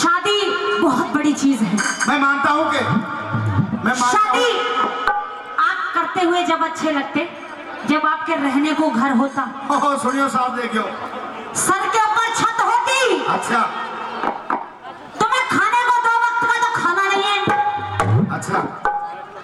शादी बहुत बड़ी चीज है। मैं मानता हूँ कि शादी आप करते हुए जब अच्छे लगते, जब आपके रहने को घर होता। सुनियो साहब, देखियो, सर के ऊपर छत होती। अच्छा तुम्हें खाने को 2 वक्त का तो खाना नहीं है। अच्छा,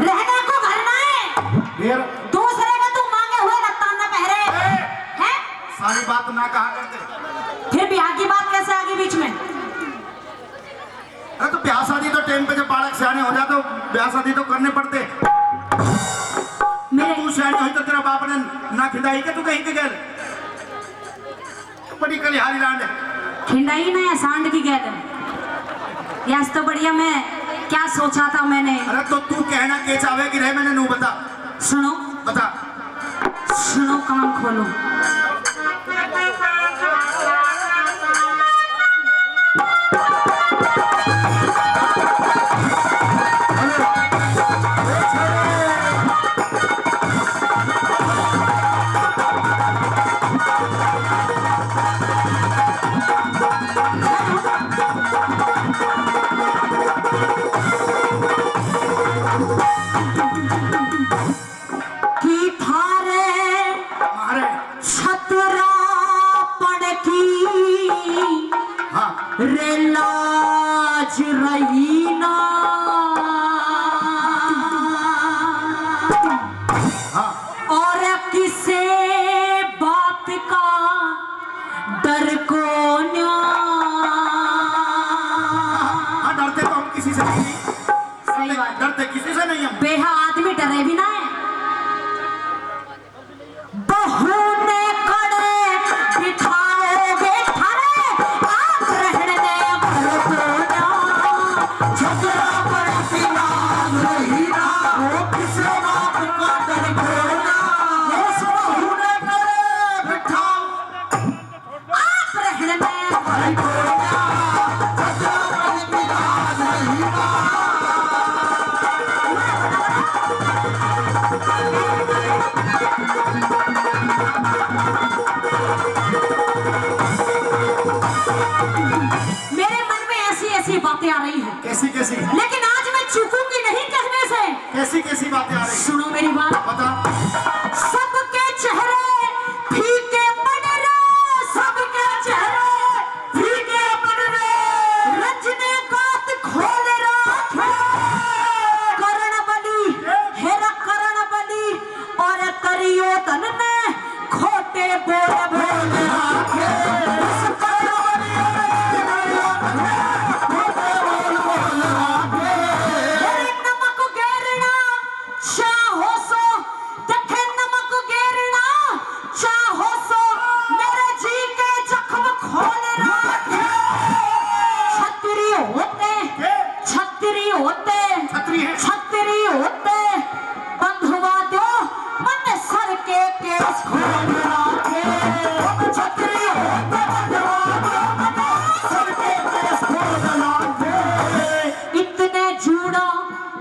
रहने को घर ना है। फिर दूसरे का तुम मांगे हुए लत्तान न पहरे हैं। सारी बात ना कहा करते। फिर ब्याह की बात कैसे आ गई बीच में? अरे तो ब्याह शादी तो टाइम पे जब बालक सियाने हो जाते, ब्याह शादी तो करने पड़ते। मेरे तू सियाने हुई तो तेरा बाप ने ना खिदाई के तू कहीं के गए? बड़ी कलिहारी लांड है। खिंडाई ना या सांड की गैल? यस तो बढ़िया। मैं क्या सोचा था मैंने। अरे तो तू कहना के चाहे कि रहे, मैंने नू बता। सुनो बता। सुनो, कान खोलो। लाज रही ना और किसे बात का डर को डरते तो हम किसी से नहीं। सही बात। डरते किसी से नहीं हम। बेहा आदमी डरे भी ना है। बहू ने कड़े बिठाओगे थारे, आप रहने दे घर को ना। झगड़ा पड़ती ना रही ना, वो किसे बात का डर को ना। उस बहू ने कड़े बिठाओ, आप रहने दे घर को ना। झगड़ा पड़ती ना रही ना। मेरे मन में ऐसी ऐसी बातें आ रही हैं। कैसी कैसी? लेकिन आज मैं चूकूंगी नहीं कहने से। कैसी कैसी बातें आ रही? सुनो मेरी बात। बता। सबके चेहरे फीके पड़ रहे, सबके चेहरे फीके पड़ रहे। रजनीकांत खोल रखे करण बली, हेरा करण बली और करियो तन ने खोटे बोल बोल रखे।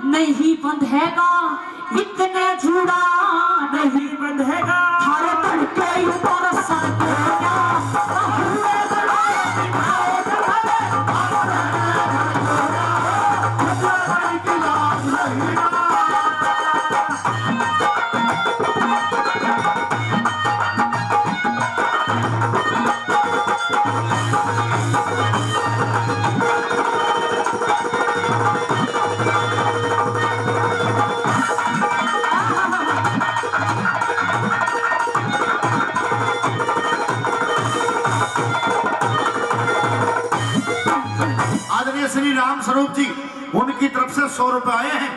नहीं बंधेगा, इतने जुड़ा नहीं बंधेगा। थारे तन के ऊपर सर देगा। आदरणीय श्री राम स्वरूप जी, उनकी तरफ से 100 रुपए आए हैं।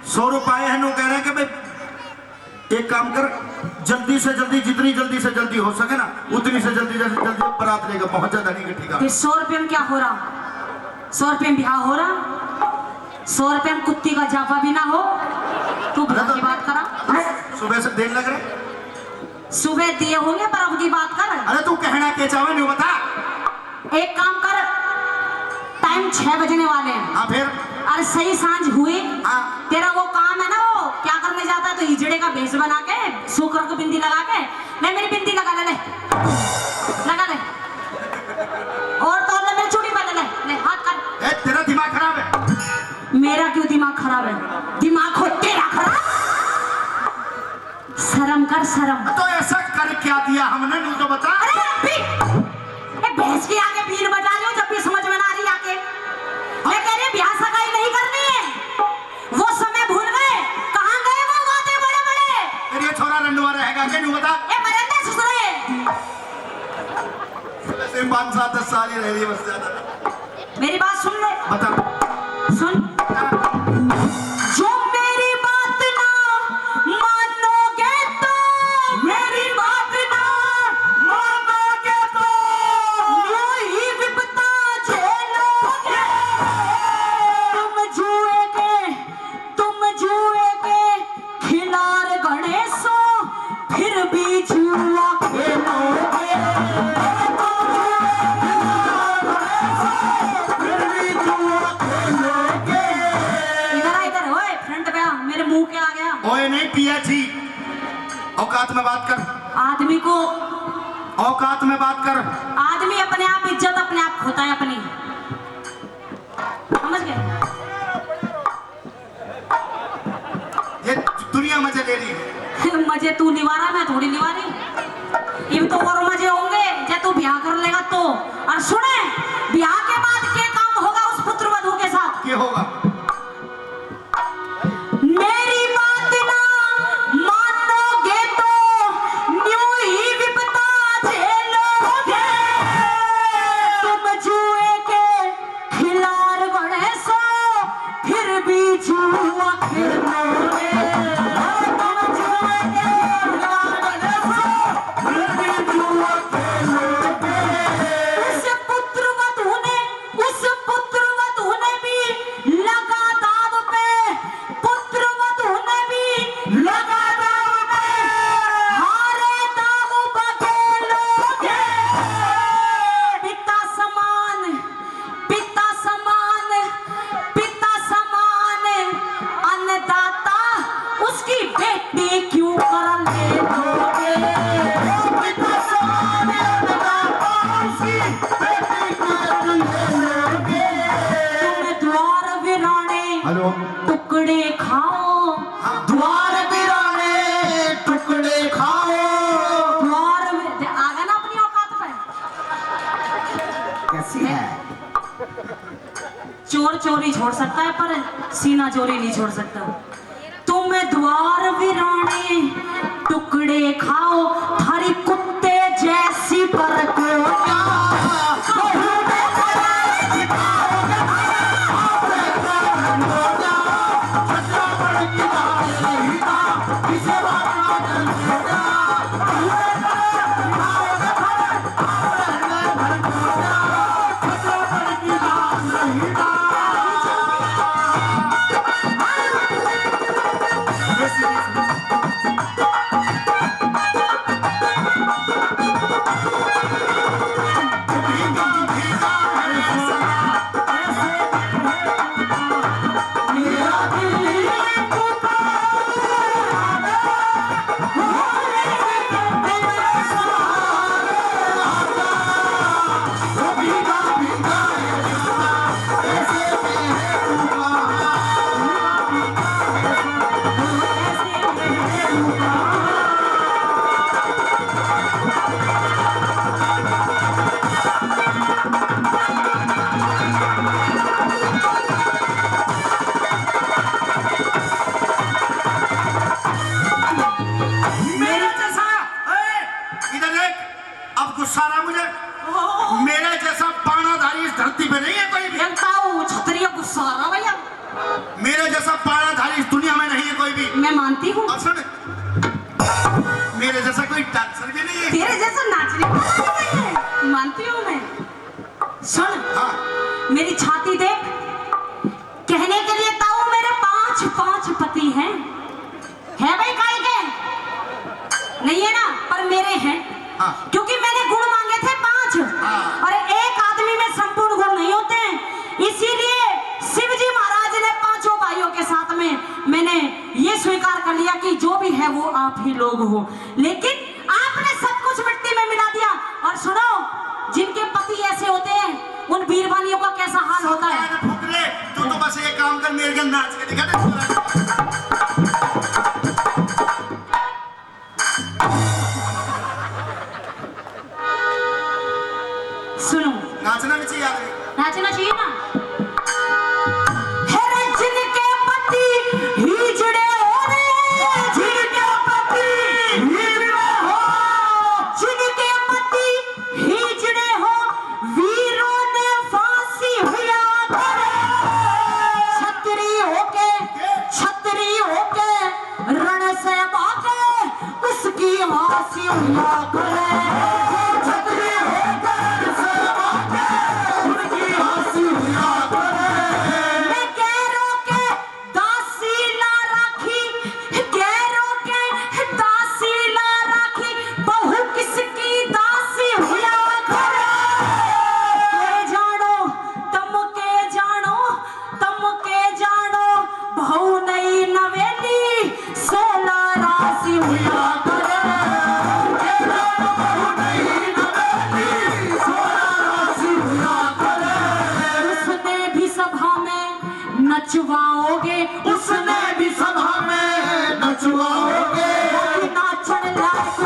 100 रुपए आए हैं। नो कह रहे हैं कि भाई एक काम कर, जल्दी से जल्दी, जितनी जल्दी से जल्दी हो सके ना, उतनी से जल्दी बारात लेकर पहुंच जा धनी के ठिकाने। 100 रुपये में क्या हो रहा? 100 रुपये में ब्याह हो रहा? 100 रुपये में कुत्ती का जापा भी ना हो। तू ब्याह की बात करा। सुबह से देर लग रहे। सुबह दिए होंगे पर अब की बात कर। अरे तू कहना के चाहे नहीं बता। एक काम कर, टाइम 6 बजने वाले हैं। हाँ फिर? अरे सही सांझ हुई। हाँ। तेरा वो काम है ना, वो क्या करने जाता है? तो हिजड़े का भेष बना के, शुक्र को बिंदी लगा के, ले मेरी बिंदी लगा ले, ले लगा ले। और तो ले मेरी चूड़ी पहन ले, ले हाथ कर शर्म। तो ऐसा कर क्या दिया हमने, तू तो बता। अरे अभी एक भैंस के आगे बीन बजा रही हूँ, जब भी समझ में ना आ रही आके। मैं कह रही ब्याह सगाई नहीं करनी है, वो समय भूल गए, कहाँ गए वो बातें बड़े बड़े। फिर ये छोरा रंडवा रहेगा क्या, नहीं बता। ये मरंदे ससुरे। वैसे 5-7-10 साल ही रह रही है बस, ज्यादा। मेरी बात सुन ले, बता। सुन। जो मेरी बात ना मानोगे तो, मेरी बात ना मानोगे तो यूं ही विपदा झेलोगे। तुम जुए के खिलाड़ गणेशो, फिर भी जुआ खेलोगे। मेरे मुंह के आ गया। ओए नहीं पिया जी, औकात में बात कर। आदमी को, औकात में बात कर। आदमी अपने आप इज्जत अपने आप खोता है अपनी, समझ गए। ये दुनिया मजे ले रही है। मजे तू निभा रहा, मैं थोड़ी निभा रही। ये तो और मजे होंगे जब तू ब्याह कर लेगा तो। और सुने, ब्याह के बाद क्या काम होगा उस पुत्रवधू के साथ? क्या होगा? मेरी बात ना मानोगे तो यूं ही विपदा झेलोगे। तुम जुए के खिलाड़ गणेशो, फिर भी जुआ खेलोगे। तुम जुए के खिलाड़ गणेशो, फिर भी जुआ खेलोगे। उस पुत्रवधू ने भी लगा दाव पे, पुत्रवधू ने भी लगा दाव पे, हारे दाव बखेलोगे। पिता समान, पिता समान, पिता समान अन्नदाता, उसकी बेटी क्यों कर ले दोगे। पिता समान अन्नदाता, उसकी बेटी क्यों कर ले लोगे। तुम द्वार वीराने हेलो। टुकड़े खाओ, द्वार बिराने टुकड़े खाओ। आगे ना अपनी औकात पे। कैसी है? चोर चोरी छोड़ सकता है पर सीना चोरी नहीं छोड़ सकता। तुम द्वार वीराने टुकड़े खाओ, थारी कुत्ते जैसी बरकोटा। गुस्सा रहा मुझे। मेरे जैसा बाणाधारी इस धरती पे नहीं है कोई भी। छतरिया गुस्सा आ रहा भैया। मेरे जैसा बाणाधारी इस दुनिया में नहीं है कोई भी। मैं मानती हूँ। और सुन, मेरे जैसा कोई डांसर भी नहीं है। तेरे जैसा नाचने वाला नहीं है, मानती हूँ मैं। सुन, हाँ। मेरी छाती देख, कहने के लिए ताऊ मेरे 5 पति हैं। है भाई काहे के? नहीं है ना, पर मेरे हैं। हाँ। क्योंकि मैंने गुण मांगे थे 5। हाँ। और एक आदमी में संपूर्ण गुण नहीं होते हैं। इसीलिए शिवजी महाराज ने 5 भाइयों के साथ में मैंने ये स्वीकार कर लिया कि जो भी है वो आप ही लोग हो। लेकिन आपने सब कुछ मिट्टी में मिला दिया। और सुनो, जिनके पति ऐसे होते हैं उन वीरवानियों का कैसा हाल होता है। फुकरे, तू तो बस ये काम कर, मेरे घर नाच के दिखा दे। नाचना भी चाहिए आदमी। नाचना चाहिए ना। हेरे जिनके पति हिजड़े हो रे, जिनके पति हिजड़े हो, जिनके पति हिजड़े हो, वीरों ने फांसी हुआ करे। छतरी होके रण से भागे, उसकी फांसी हुआ करे। छतरी होके रण से भागे, उनकी फांसी हुआ करे। मैं गैरों के दासी ला राखी, गैरों के दासी ला राखी, बहू किसकी दासी हुआ करे। के जानो तम के जानो, तम के जानो, बहू नई नवेली, सोना राशि हुआ करे। के जानो बहू नई नवेली, सोना राशि हुआ करे। उसने भी सभा में नचवाओगे, उसने भी सभा में नचवाओगे। नाचन लायक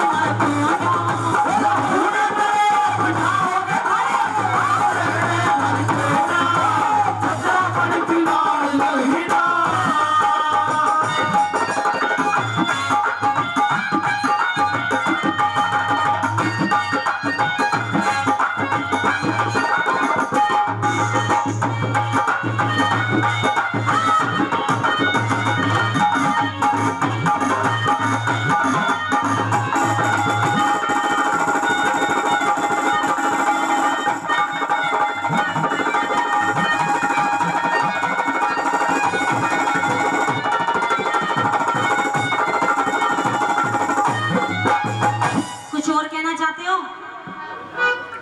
कुछ और कहना चाहते हो?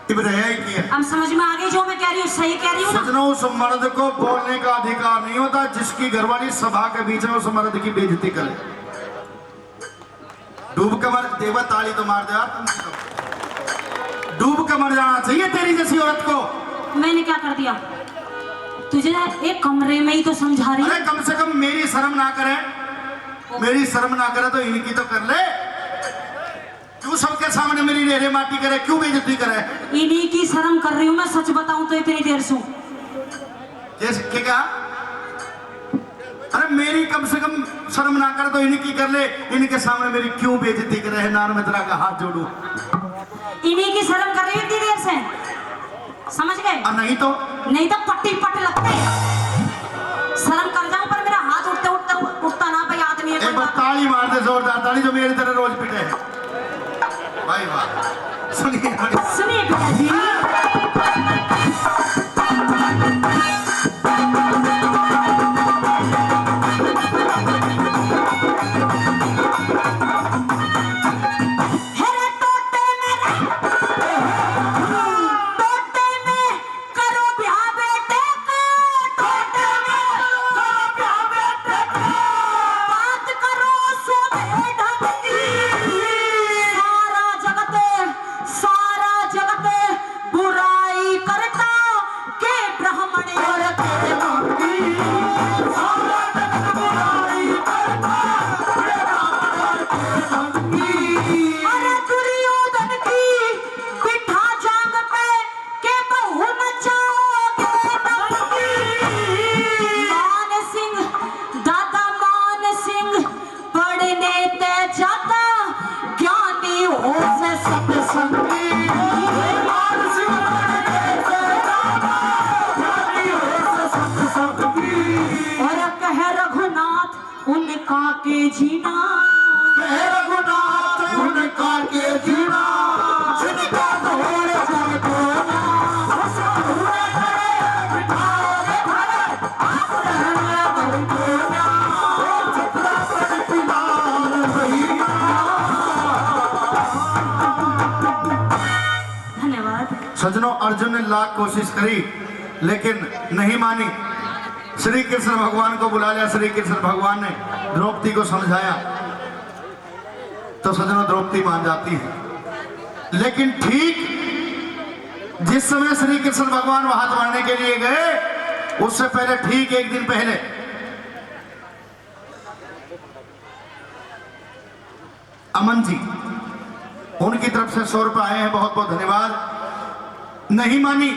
ये बताया ही किया। अब समझ में आ गई जो मैं कह रही हूँ, सही कह रही हूँ ना? सजनों, उस मर्द को बोलने का अधिकार नहीं होता जिसकी घरवाली सभा के बीच में उस मर्द की बेइज्जती करे। डूब के मर, देवा ताली तो मार दे यार तुम तो। डूब के मर जाना चाहिए तेरी जैसी औरत को। मैंने क्या कर दिया? तुझे एक कमरे में ही तो समझा रही अरे हूँ। कम से कम मेरी शर्म ना करे, मेरी शर्म ना करे तो इनकी तो कर ले। क्यों सबके सामने मेरी रेरे माटी करे, क्यों बेइज्जती करे? इन्हीं की शर्म कर रही हूँ मैं, सच बताऊं तो इतनी देर से। जैसे क्या? अरे मेरी कम से कम शर्म ना करे तो इनकी कर ले। इनके सामने मेरी क्यों बेइज्जती करे है? नार में तेरा का हाथ जोड़ू। इन्हीं की शर्म कर रही हूँ इतनी देर से, समझ गए? नहीं तो पट्टी पट लगते। शर्म कर जाऊं पर मेरा हाथ उठता ना भाई आदमी है। एक बार ताली मार दे, जोरदार ताली, जो मेरी तरह रोज पिटे है। भाई वाह, सुनिए सुनिए पिता जी। हेरे टोटे में करो ब्याह बेटे का, टोटे में करो ब्याह बेटे का। बात करो सोने ढंग की, सारा जगत बुराई करता के ब्राह्मण और के मंगी। सारा जगत बुराई करता के ब्राह्मण और के मंगी। अरे दुर्योधन की पिठा जांग पे के बहू नचाओगे नंगी। मान सिंह, दादा मान सिंह पढ़ने ते जाता, ज्ञानी हो से सत्संगी। मान सिंह पढ़ने ते जाता, ज्ञानी हो से सत्संगी। और कह रघुनाथ उनका के जीना, कह रघुनाथ उनका के जीना। जिनका तोड़ जाए कोना, हंसा हुए खड़े बिठाओगे घरे, आप रहने दो कोना। ओ छपरा पर पिलार भैया। धन्यवाद। सजनों, अर्जुन ने लाख कोशिश करी लेकिन नहीं मानी। श्री कृष्ण भगवान को बुला लिया। श्री कृष्ण भगवान ने द्रौपदी को समझाया तो सजनों द्रौपदी मान जाती है। लेकिन ठीक जिस समय श्री कृष्ण भगवान वहां मारने के लिए गए, उससे पहले ठीक एक दिन पहले अमन जी, उनकी तरफ से 100 रुपए आए हैं, बहुत बहुत धन्यवाद। नहीं मानी